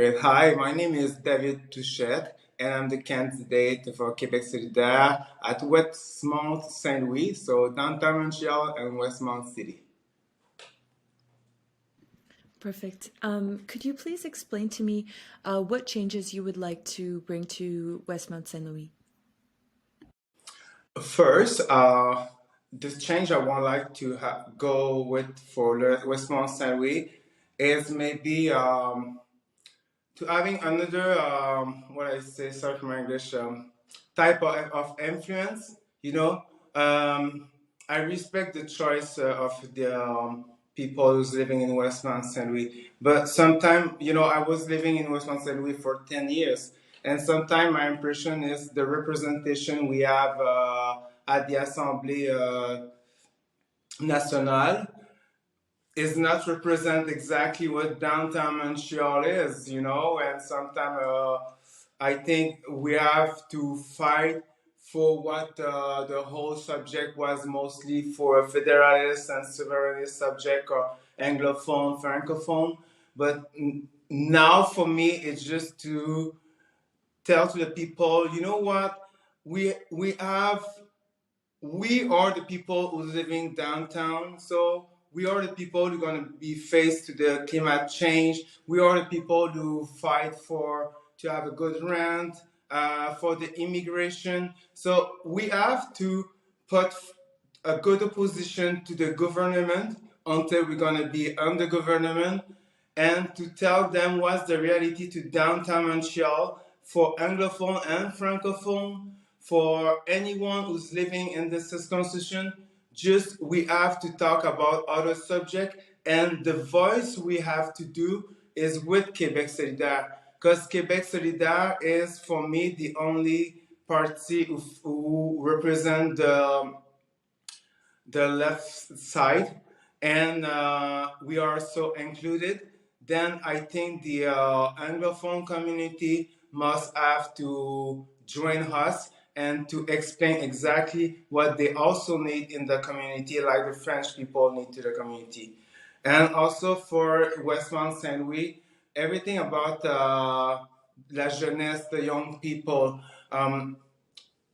Hi, my name is David Touchette, and I'm the candidate for Quebec Solidaire at Westmount Saint Louis, so downtown Montreal and Westmount City. Perfect. Could you please explain to me what changes you would like to bring to Westmount Saint Louis? First, the change I would like to go with for the Westmount Saint Louis is maybe to having another what I say, sorry for my English, type of influence. You know, I respect the choice of the people who's living in Westmount Saint Louis, but sometimes I was living in Westmount Saint Louis for 10 years, and sometimes my impression is the representation we have at the Assemblée Nationale is not represent exactly what downtown Montreal is, and sometimes I think we have to fight for what the whole subject was mostly for a federalist and sovereignist subject or Anglophone, Francophone. But now for me, it's just to tell to the people, you know what, we have we are the people who living downtown. So we are the people who are going to be faced to the climate change. We are the people who fight for to have a good rent, for the immigration. So we have to put a good opposition to the government until we're going to be under government and to tell them what's the reality to downtown Montreal for Anglophone and Francophone, for anyone who's living in this circumcision. Just we have to talk about other subject, and the voice we have to do is with Quebec Solidaire, because Quebec Solidaire is for me the only party who represent the left side, and we are so included, then I think the Anglophone community must have to join us and to explain exactly what they also need in the community, like the French people need to the community. And also for Westmount Saint Louis, everything about la jeunesse, the young people. I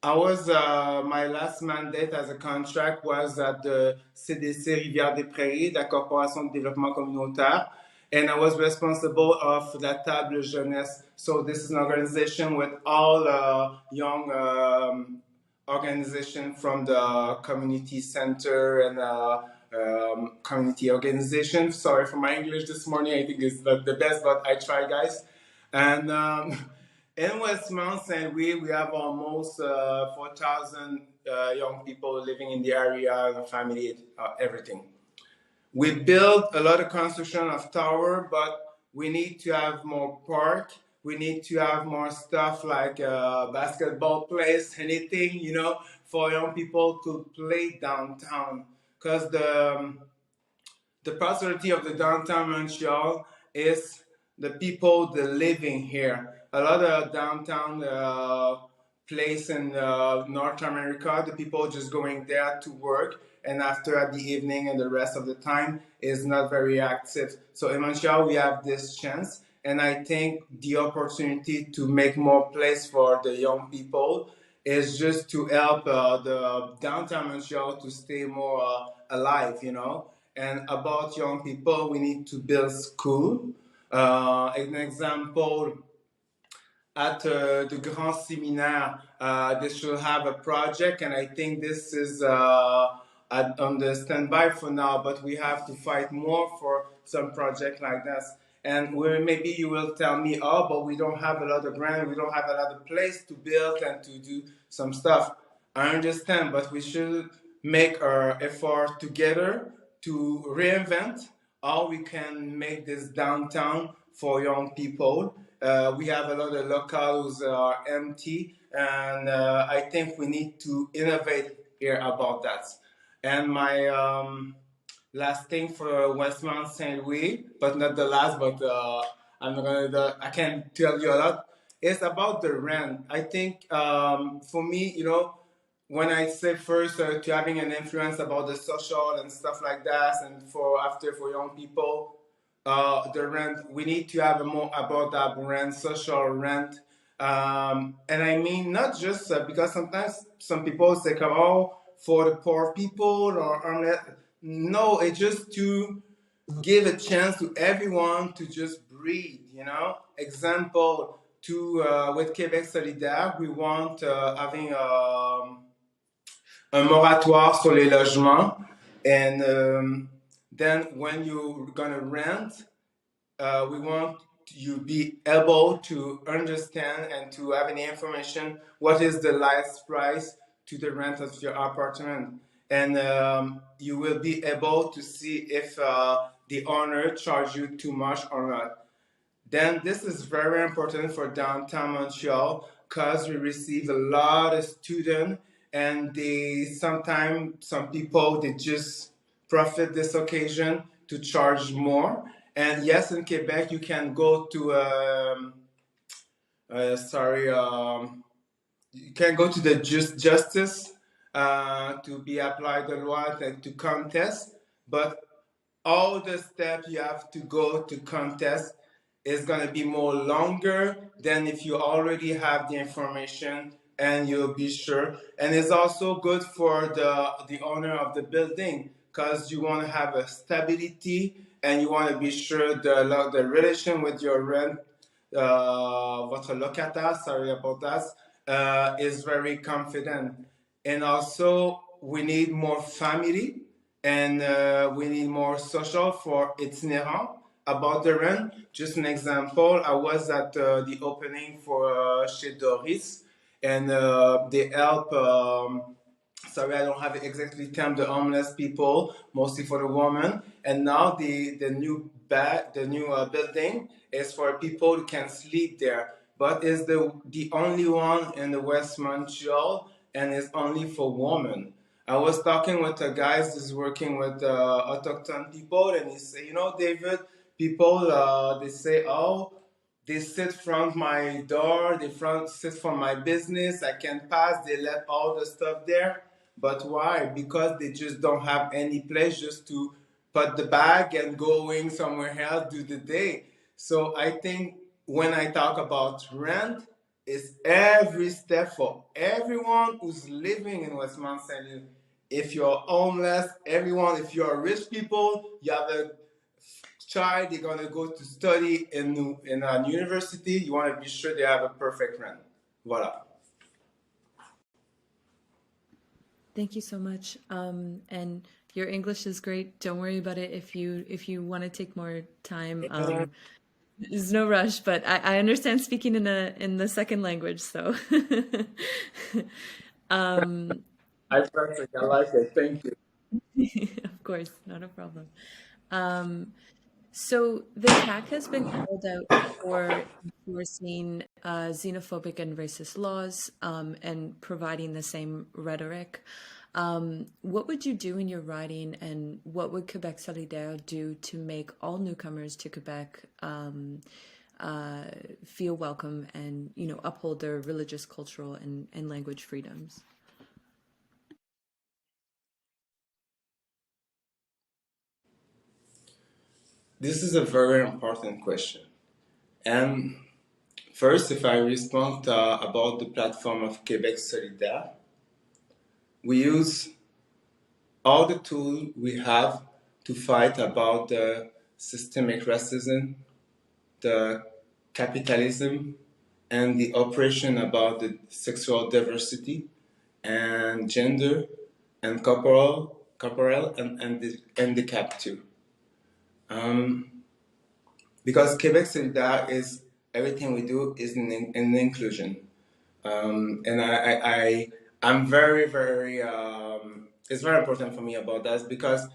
was my last mandate as a contract was at the CDC Rivière des Prairies, la Corporation de Développement Communautaire, and I was responsible of La Table Jeunesse. So this is an organization with all young organization from the community center and community organization. Sorry for my English this morning. I think it's not the best, but I try, guys. And in Westmount Saint Louis, we have almost 4,000 young people living in the area, the family, everything. We built a lot of construction of tower, but we need to have more park. We need to have more stuff like basketball place, anything, for young people to play downtown. Because the prosperity of the downtown Montreal is the people that living here. A lot of downtown place in North America, the people just going there to work, and after at the evening and the rest of the time is not very active. So in Montreal, we have this chance, and I think the opportunity to make more place for the young people is just to help the downtown Montreal to stay more alive. And about young people, we need to build school. An example, at the Grand Séminaire, they should have a project, and I think this is on the standby for now, but we have to fight more for some project like this. And where maybe you will tell me, oh, but we don't have a lot of grant, we don't have a lot of place to build and to do some stuff. I understand, but we should make our effort together to reinvent how we can make this downtown for young people. We have a lot of locales are empty, and I think we need to innovate here about that. And my last thing for Westmount Saint Louis, but not the last, but I can tell you a lot. It's about the rent. I think for me, when I say first to having an influence about the social and stuff like that, and for after for young people, the rent. We need to have a more about that rent, social rent. And I mean, not just because sometimes some people say, come out for the poor people or on it. No, it's just to give a chance to everyone to just breathe, you know? Example, to with Quebec Solidaire, we want having un moratoire sur les logements. And then when you're gonna rent, we want you be able to understand and to have any information what is the last price to the rent of your apartment, and you will be able to see if the owner charge you too much or not. Then this is very important for downtown Montreal because we receive a lot of students, and they sometimes some people they just profit this occasion to charge more. And yes, in Quebec you can go to sorry you can go to the justice to be applied the law to contest, but all the steps you have to go to contest is going to be more longer than if you already have the information and you'll be sure. And it's also good for the owner of the building because you want to have a stability and you want to be sure the relation with your rent, votre locataire, sorry about that, is very confident. And also we need more family, and we need more social for itinerant about the run. Just an example, I was at the opening for chez Doris, and they help. Sorry, I don't have exactly term the homeless people, mostly for the women. And now the new building is for people who can sleep there, but is the only one in the West Montreal, and is only for women. I was talking with a guy who's working with autochthon people, and he said, you know, David, people they say, oh, they sit front my door, they front sit for my business. I can pass. They let all the stuff there, but why? Because they just don't have any place just to put the bag and going somewhere else do the day. So I think when I talk about rent, it's every step for everyone who's living in Westmount St. Louis. If you're homeless, everyone, if you're rich people, you have a child, they're gonna go to study in a university, you want to be sure they have a perfect rent. Voila. Thank you so much. And your English is great. Don't worry about it if you want to take more time. There's no rush, but I understand speaking in the second language, so um, I perfect. I like it. Thank you. of course, not a problem. Um, so the CAC has been called out for enforcing xenophobic and racist laws and providing the same rhetoric. What would you do in your writing, and what would Quebec Solidaire do to make all newcomers to Quebec feel welcome and uphold their religious, cultural, and language freedoms? This is a very important question. And first, if I respond about the platform of Quebec Solidaire, we use all the tools we have to fight about the systemic racism, the capitalism, and the oppression about the sexual diversity and gender and corporal and the handicap too. Um, because Quebec Solidaire is everything we do is in inclusion. And I'm very, very, it's very important for me about that because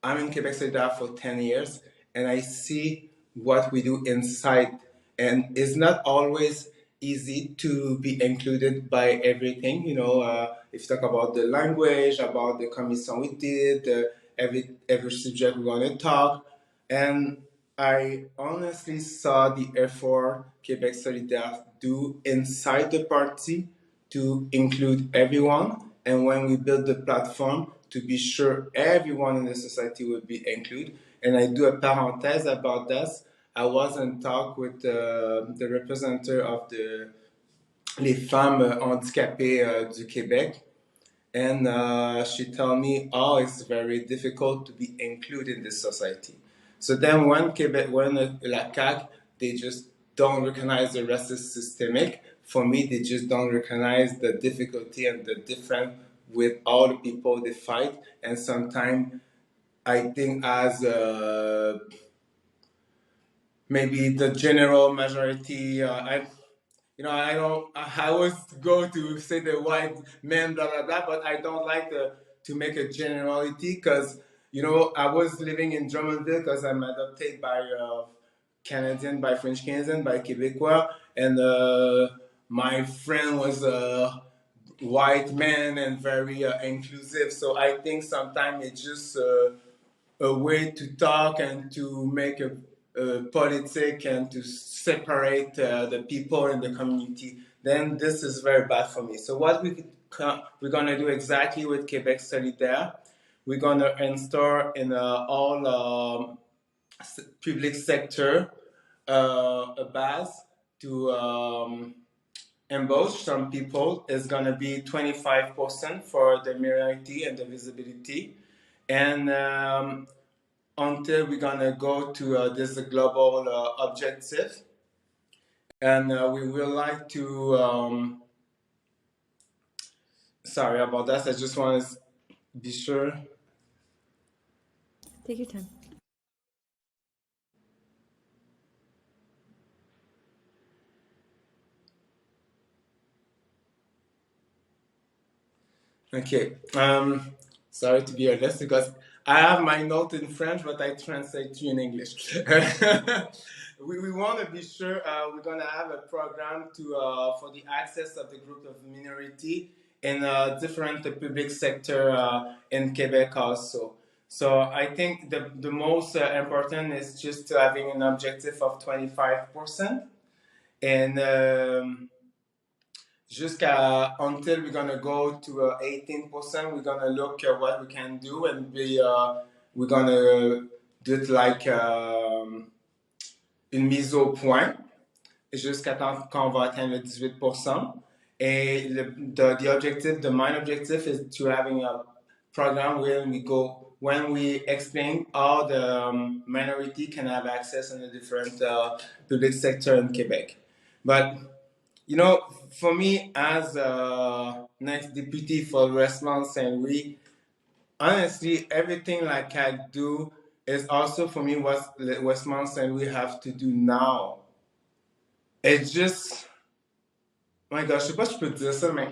I'm in Quebec Solidaire for 10 years and I see what we do inside. And it's not always easy to be included by everything. You know, if you talk about the language, about the commission we did, every subject we're going to talk. And I honestly saw the effort Quebec Solidaire do inside the party to include everyone. And when we build the platform, to be sure everyone in the society will be included. And I do a parenthèse about this. I was in talk with the representative of les femmes handicapées du Québec. And she told me, oh, it's very difficult to be included in this society. So then when Quebec, when la CAQ, they just don't recognize the racist systemic. For me, they just don't recognize the difficulty and the difference with all the people they fight. And sometimes I think as maybe the general majority, I don't. I always go to say the white men, blah blah blah, but I don't like to make a generality because I was living in Drummondville because I'm adopted by Canadian, by French Canadian, by Quebecois, and my friend was a white man and very inclusive. So I think sometimes it's just a way to talk and to make a politic and to separate the people in the community, then this is very bad for me. So what we're gonna do exactly with Quebec Solidaire, we're gonna install in all public sector a base to embauch some people. Is gonna be 25% for the minority and the visibility, and until we're gonna go to this global objective, and we would like to. Sorry about that. I just want to be sure. Take your time. Okay. Sorry to be honest because I have my note in French, but I translate to in English. We want to be sure we're gonna have a program to for the access of the group of minority in different public sector in Quebec also. So I think the most important is just having an objective of 25%, and jusqu'à until we're gonna go to 18%, we're gonna look at what we can do and we're gonna do it like une mise au point jusqu'à temps qu'on va atteindre le 18%. Et the objective, the main objective is to having a program where we go, when we explain how the minority can have access in the different public sector in Quebec. But for me, as next deputy for Westmount Saint Louis, honestly, everything like I do is also for me what Westmount Saint Louis have to do now. It's just, my gosh, je sais pas si je peux dire ça, mais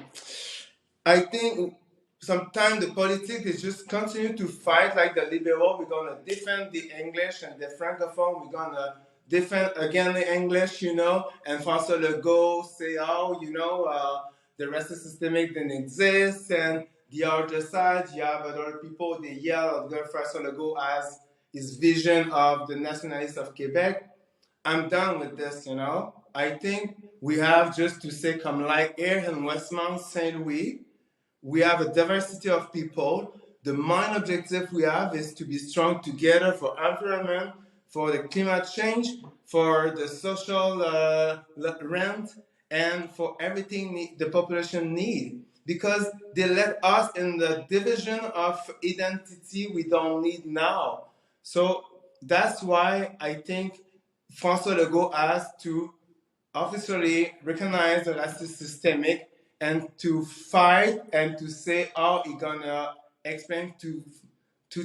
I think sometimes the politics is just continue to fight like the liberal. We're gonna defend the English and the francophone. We're gonna defend again the English, and François Legault say, oh, the racist systemic didn't exist, and the other side, you have other people, they yell at François Legault as his vision of the nationalists of Quebec. I'm done with this. I think we have just to say, come like here in Westmount Saint Louis, we have a diversity of people. The main objective we have is to be strong together for environment, for the climate change, for the social rent, and for everything the population need. Because they let us in the division of identity we don't need now. So that's why I think François Legault has to officially recognize the racist systemic and to fight and to say how he gonna explain to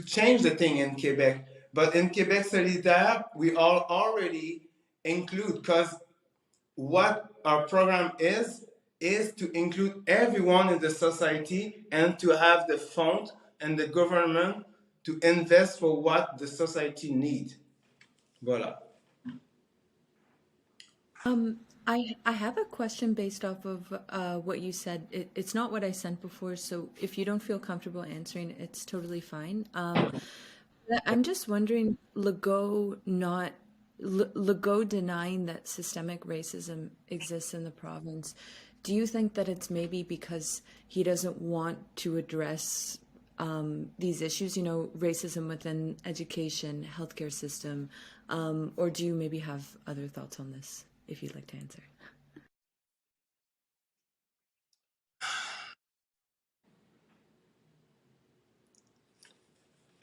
change the thing in Quebec. But in Quebec Solidaire, we all already include, because what our program is to include everyone in the society and to have the fund and the government to invest for what the society needs. Voilà. I have a question based off of what you said. It's not what I sent before, so if you don't feel comfortable answering, it's totally fine. I'm just wondering, Legault denying that systemic racism exists in the province. Do you think that it's maybe because he doesn't want to address these issues, you know, racism within education, healthcare system, or do you maybe have other thoughts on this, if you'd like to answer?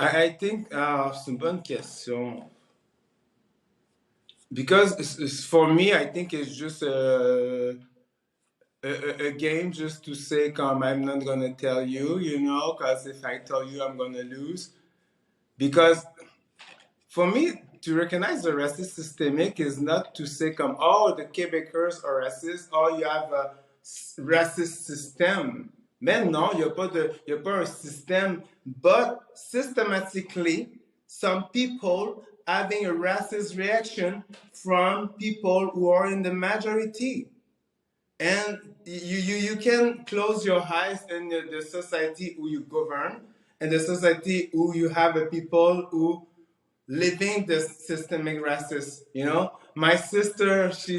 I think c'est une bonne question. Because for me, I think it's just a game just to say, come, I'm not going to tell you, you know, because if I tell you, I'm going to lose. Because for me, to recognize the racist systemic is not to say, come, oh, the Québécois are racist, oh, you have a racist system. Mais non, il y a pas un système, but systematically, some people having a racist reaction from people who are in the majority. And you can close your eyes in the society who you govern and the society who you have a people who living the systemic racism. You know, my sister, she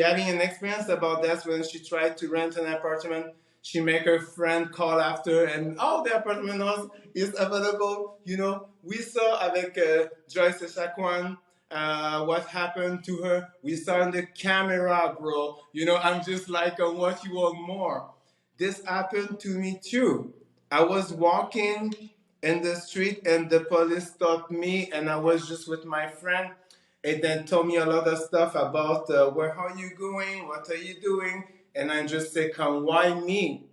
having an experience about that when she tried to rent an apartment. She make her friend call after, and oh, the apartment is available. You know, we saw avec Joyce Echaquan what happened to her. We saw in the camera, bro. You know, I'm just like, what you want more? This happened to me too. I was walking in the street and the police stopped me, and I was just with my friend. And then told me a lot of stuff about where are you going, what are you doing, and I just say, come, why me?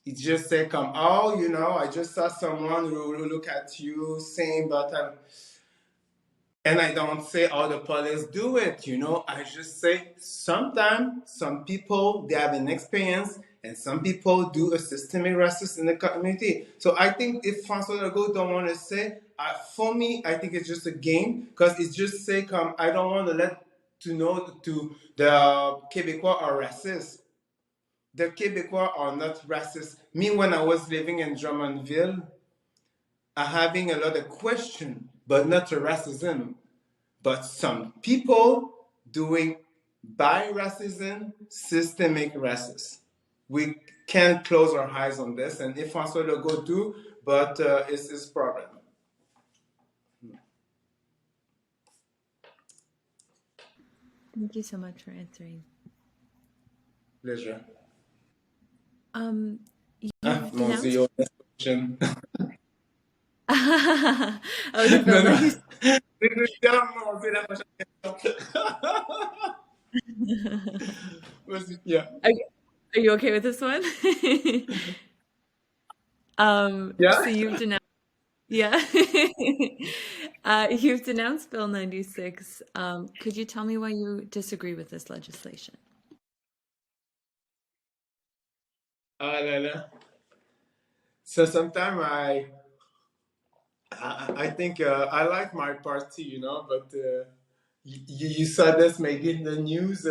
He just said, come, oh, you know, I just saw someone who look at you, saying, but and I don't say all the police do it, you know. I just say sometimes some people they have an experience and some people do a systemic racism in the community. So I think if François Legault don't want to say, for me, I think it's just a game because it's just say, come, I don't want to let to know to the Québécois are racist. The Québécois are not racist. Me, when I was living in Drummondville, I having a lot of question, but not a racism. But some people doing by racism, systemic racism. We can't close our eyes on this, and if François Legault do, but it's his problem. Thank you so much for answering. Pleasure. Um, Ah, you've mon denounced. Dieu, next question. Oh, the Bill non, non. 96. C'est la prochaine question. Vas-y, yeah. Are you okay with this one? Yeah? So you've denounced, yeah. You've denounced Bill 96. Could you tell me why you disagree with this legislation? Ah là là. So sometimes I think I like my party, you know, but you saw this maybe in the news.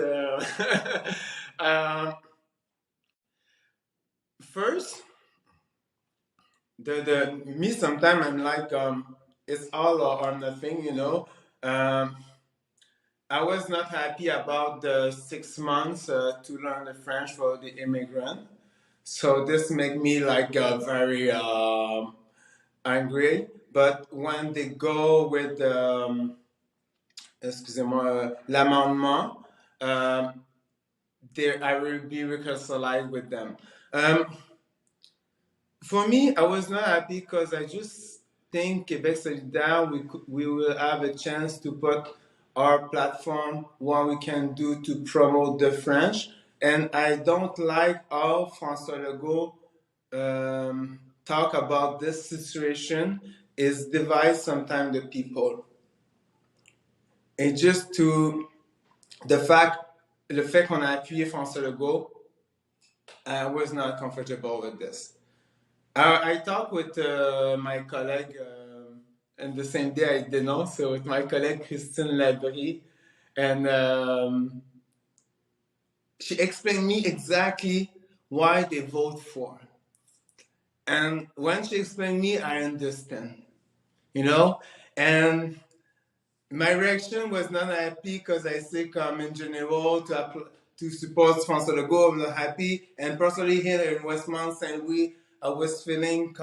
Um, first, the me sometimes I'm like it's all or nothing, you know. Um, I was not happy about the 6 months to learn the French for the immigrant. So this make me like very angry. But when they go with excusez-moi, l'amendement, there I will be reconciled with them. For me, I was not happy because I just think Quebec Solidaire, we will have a chance to put our platform, what we can do to promote the French. And I don't like how François Legault talk about this situation is divide sometimes the people. And just to the fact, le fait qu'on a appuyé François Legault, I was not comfortable with this. I talked with my colleague, and the same day I denounced so with my colleague Christine Labrie, and she explained me exactly why they vote for. And when she explained me, I understand, you know. And my reaction was not happy because I say come in general to support François Legault, I'm not happy. And personally here in Westmount Saint Louis, I was feeling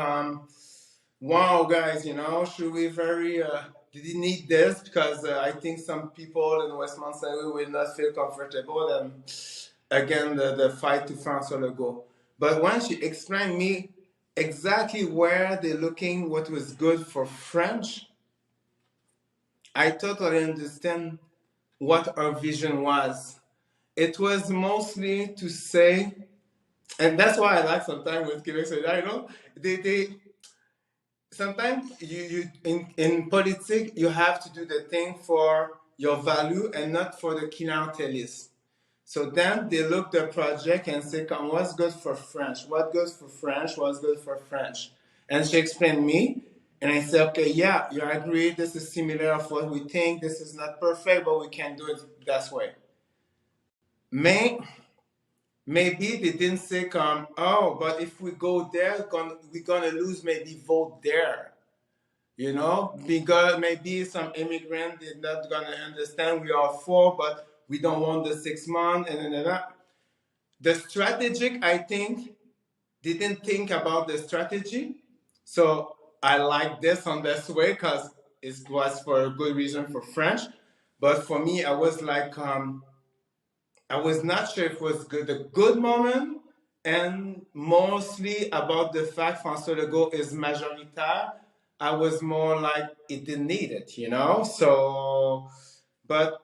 wow, guys, should we did you need this? Because I think some people in Westmont will not feel comfortable. And again, the fight to François Legault. But when she explained me exactly where they're looking, what was good for French, I totally understand what our vision was. It was mostly to say, and that's why I like sometimes with Quebec Solidaire, they sometimes you in politics you have to do the thing for your value and not for the clientelism. So then they look the project and say, come, what's good for French? What goes for French? What's good for French? And she explained me, and I said, okay, yeah, you agree. This is similar of what we think. This is not perfect, but we can do it that way. Maybe they didn't say, come, oh, but if we go there, we're gonna lose maybe vote there. Because maybe some immigrant is not gonna understand we are for, but we don't want the 6 months and then. The strategic, I think, didn't think about the strategy. So I like this on this way because it was for a good reason for French. But for me, I was like, I was not sure if it was a good moment, and mostly about the fact François Legault is majoritaire. I was more like it didn't need it. So, but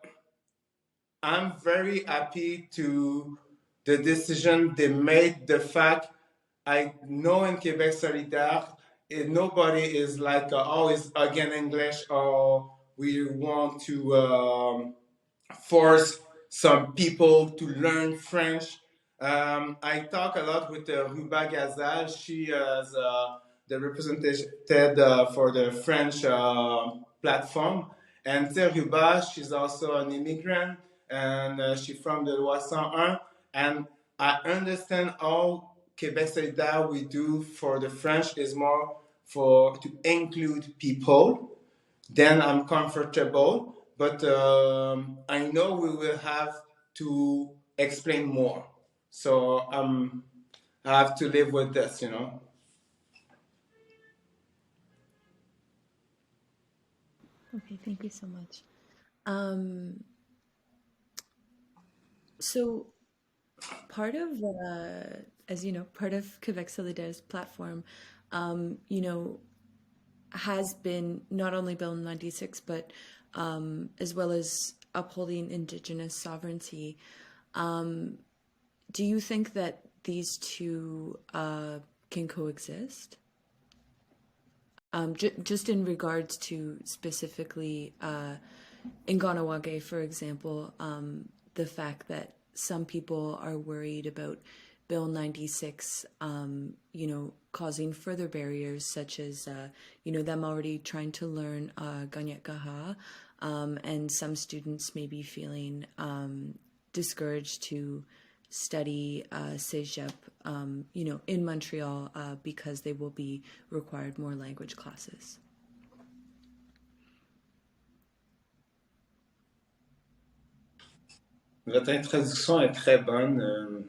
I'm very happy to the decision they made. The fact I know in Quebec Solidaire, nobody is like always again English or we want to force some people to learn French. I talk a lot with Ruba Gazal. She is the representative for the French platform. And Ruba, she's also an immigrant and she's from the Loi 101. And I understand all Quebec Solidaire we do for the French is more for to include people, then I'm comfortable. But I know we will have to explain more. So I have to live with this. Okay, thank you so much. Um, so part of, as you know, part of Quebec Solidaire's platform, you know, has been not only Bill 96, but as well as upholding Indigenous sovereignty. Do you think that these two can coexist? Just in regards to specifically in Ganawage, for example, the fact that some people are worried about Bill 96, causing further barriers such as, them already trying to learn Ganyat Gaha, and some students may be feeling discouraged to study Cégep, in Montreal because they will be required more language classes. Votre introduction est très bonne.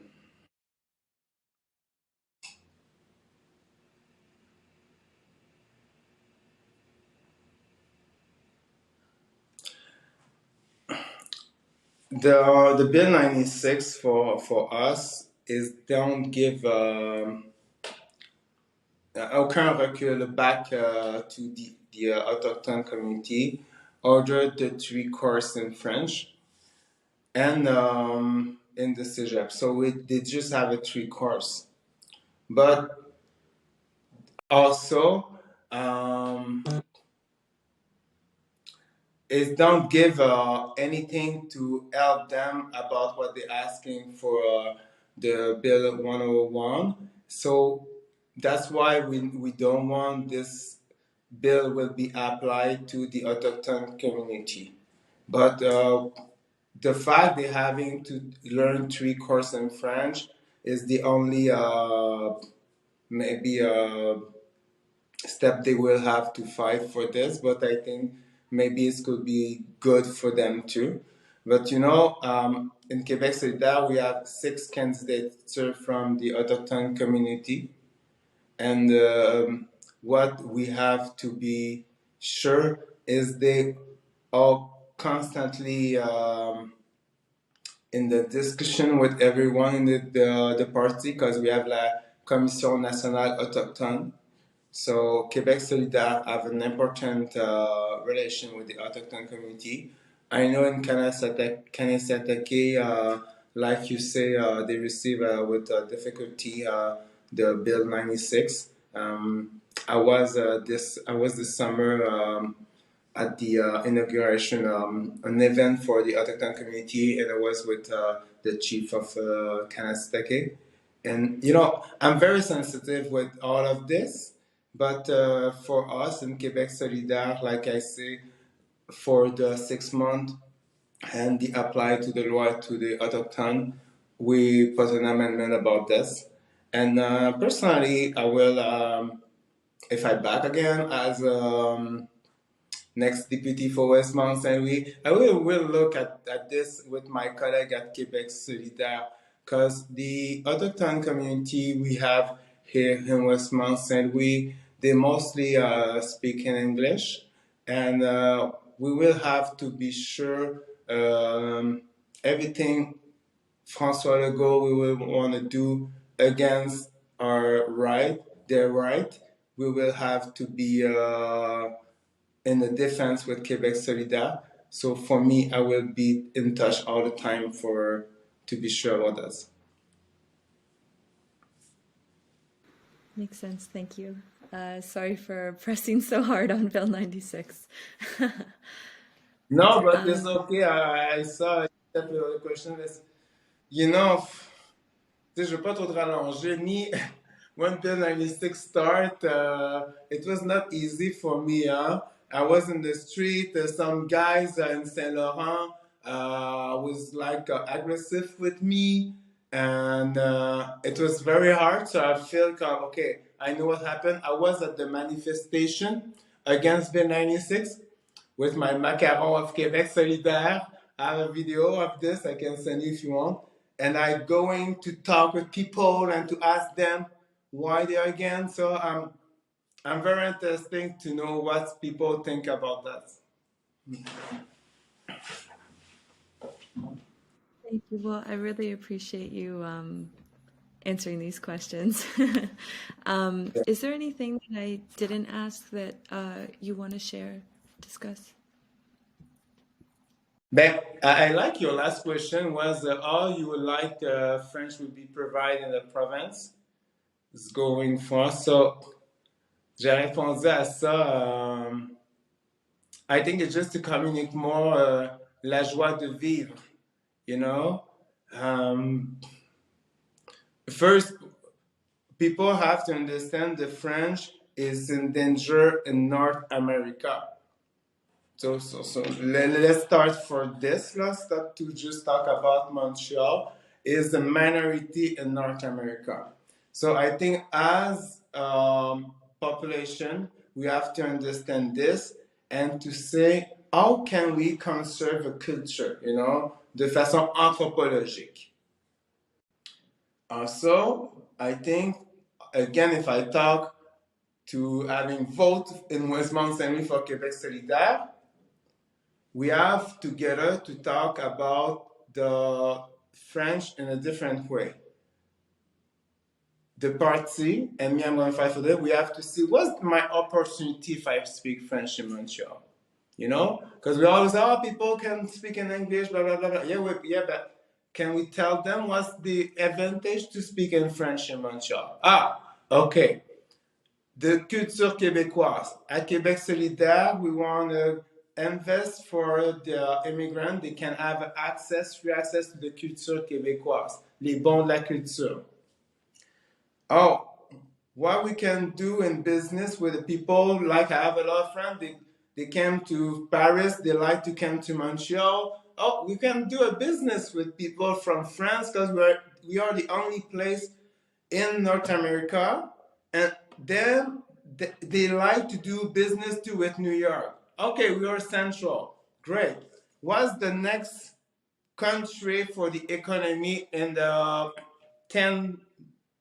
The Bill 96 for us is don't give aucun recul back to the autochtone community. Order the 3 course in French and in the Cégep. So they just have a 3 course. But also, is don't give anything to help them about what they're asking for the Bill 101. So that's why we don't want this bill will be applied to the autochtone community. But the fact they're having to learn 3 courses in French is the only maybe step they will have to fight for this. But I think maybe it could be good for them too. But in Quebec Solidaire, we have 6 candidates from the autochtone community. And what we have to be sure is they are constantly in the discussion with everyone in the party, because we have la Commission Nationale Autochtone. So Quebec Solidaire have an important relation with the autochtone community. I know in Kanesatake, like you say, they receive with difficulty the Bill 96. I was this summer at the inauguration, an event for the autochtone community, and I was with the chief of Kanesatake. And I'm very sensitive with all of this, but for us in Quebec Solidaire, like I say, for the 6 month and the apply to the law to the autochtone, we put an amendment about this. And personally, I will, if I back again as next deputy for Westmount Saint Louis, I will look at this with my colleague at Quebec Solidaire, because the autochtone community we have here in Westmount Saint Louis, they mostly speak in English, and we will have to be sure everything François Legault we will want to do against our right, their right, we will have to be in the defense with Quebec Solidaire. So for me, I will be in touch all the time for to be sure about that. Makes sense. Thank you. Sorry for pressing so hard on Bill 96. No, but it's um, okay. I saw the question is, you know, tu sais, je veux pas trop te rallonger, ni when Bill 96 start, it was not easy for me. Huh? I was in the street, some guys in Saint Laurent was like aggressive with me, and it was very hard. So I feel okay, I know what happened. I was at the manifestation against Bill 96 with my macaron of Quebec Solidaire. I have a video of this I can send you if you want. And I going to talk with people and to ask them why they're against. So I'm very interested to know what people think about that. Thank you. Well, I really appreciate you answering these questions. Is there anything that I didn't ask that you want to share, discuss? But I like your last question was how you would like French would be provided in the province. It's going for. So j'ai répondu à ça. I think it's just to communicate more la joie de vivre, you know. First, people have to understand the French is in danger in North America. So let's start for this. Let's start to just talk about Montreal is a minority in North America. So I think as population, we have to understand this and to say how can we conserve a culture, de façon anthropologique. Also, I think again, if I talk to having vote in Westmount Saint Louis for Quebec Solidaire, we have together to talk about the French in a different way. The party, and me, I'm going to fight for that. We have to see what's my opportunity if I speak French in Montreal. Because we always say, oh, people can speak in English, blah, blah, blah, blah. Yeah, but can we tell them what's the advantage to speak in French in Montreal? Okay. The culture québécoise. At Québec Solidaire, we want to invest for the immigrant. They can have free access to the culture québécoise, les bons de la culture. Oh, what we can do in business with the people, like I have a lot of friends, they came to Paris, they like to come to Montreal. Oh, we can do a business with people from France because we are the only place in North America, and then they like to do business too with New York. Okay, we are central. Great. What's the next country for the economy in the 10,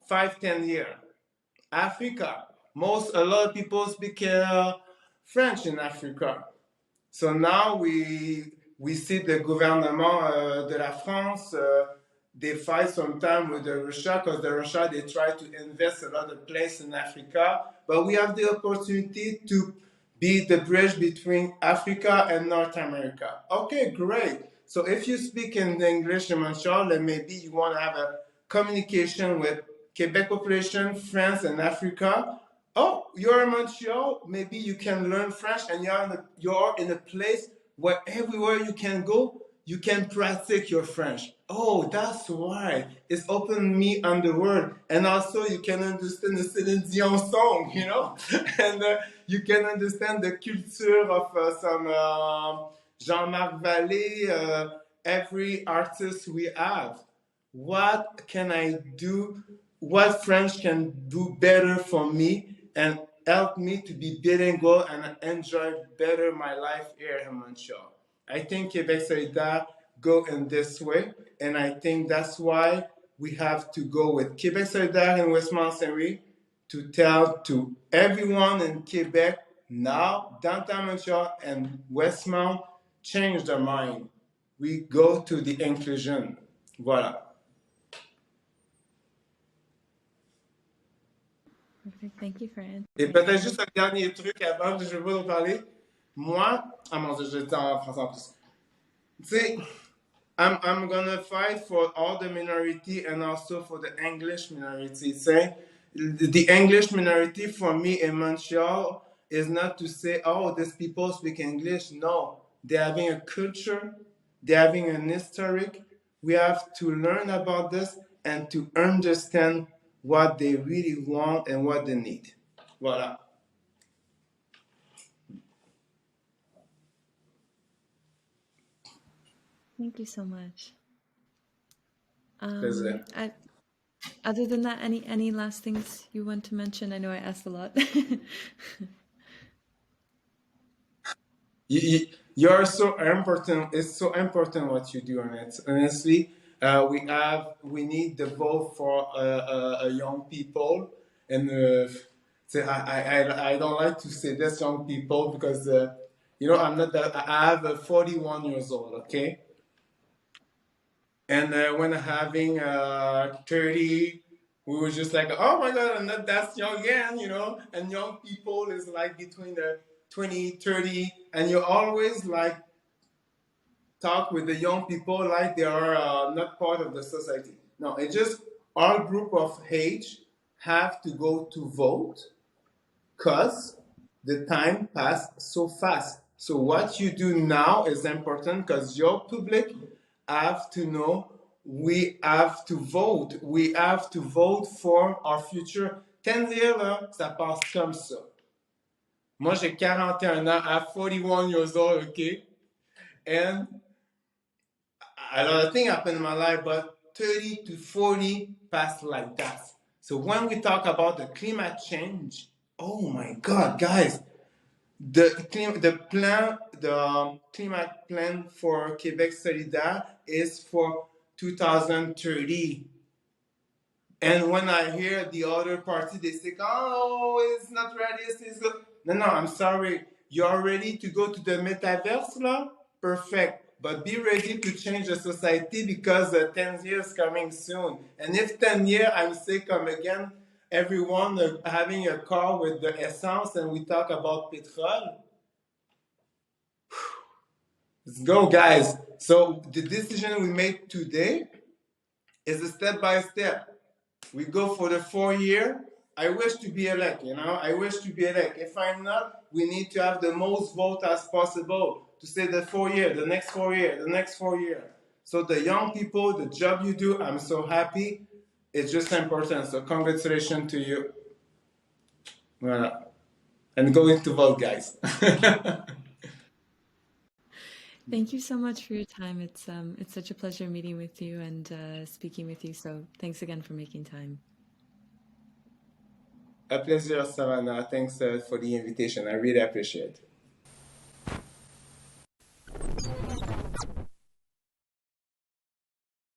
5, 10 years? Africa. A lot of people speak French in Africa. So now we see the gouvernement de la France, they fight sometimes with the Russia because the Russia they try to invest a lot of place in Africa, but we have the opportunity to be the bridge between Africa and North America. Okay, great. So if you speak in English in Montreal, then maybe you want to have a communication with Quebec population, France, and Africa. Oh, you're in Montreal. Maybe you can learn French, and you're in a place where everywhere you can go, you can practice your French. Oh, that's why it's opened me on the world, and also you can understand the Celine Dion song, and you can understand the culture of some Jean-Marc Vallée, every artist we have. What can I do? What French can do better for me and help me to be bilingual and enjoy better my life here in Montreal? I think Quebec Solidaire go in this way, and I think that's why we have to go with Quebec Solidaire in Westmount Saint to tell to everyone in Quebec now, downtown Montreal and Westmount, change their mind. We go to the inclusion. Voilà. Perfect. Thank you for answering. Et peut-être juste un dernier truc avant que je vais vous parler. Moi, ah mon Dieu, je le dis en français en plus. Tu sais, I'm gonna fight for all the minority and also for the English minority. Say the English minority for me in Montreal is not to say, oh, these people speak English. No, they're having a culture, they're having an historic. We have to learn about this and to understand what they really want and what they need. Voilà. Thank you so much. Plaisir. Other than that, any last things you want to mention? I know I asked a lot. You're so important. It's so important what you do on it. Honestly, we need the vote for young people, and I don't like to say this young people because I'm not that I have 41 years old. Okay, and when having 30, we were just like, oh my God, I'm not that young again, And young people is like between the 20, 30, and you always like talk with the young people like they are not part of the society. No, it's just our group of age have to go to vote because the time passed so fast. So what you do now is important because your public have to know we have to vote. We have to vote for our future. 10 years, là, ça passe comme ça. Moi, j'ai 41 ans, I'm 41 years old, okay? And a lot of things happen in my life, but 30 to 40 pass like that. So when we talk about the climate change, oh my God, guys, the climate plan for Quebec Solidaire is for 2030. And when I hear the other party, they say, "Oh, it's not realistic." No, I'm sorry. You're ready to go to the metaverse, là? Perfect. But be ready to change the society because 10 years coming soon. And if 10 years, I'm say come again, everyone having a car with the essence and we talk about petrol. Let's go, guys. So the decision we made today is a step by step. We go for the 4 year. I wish to be elect, I wish to be elect. If I'm not, we need to have the most vote as possible to say the 4 year, the next 4 year, the next 4 year. So the young people, the job you do, I'm so happy. It's just important. So congratulations to you. And going to vote, guys. Thank you so much for your time. It's such a pleasure meeting with you and speaking with you. So thanks again for making time. A pleasure, Savannah. Thanks for the invitation. I really appreciate it.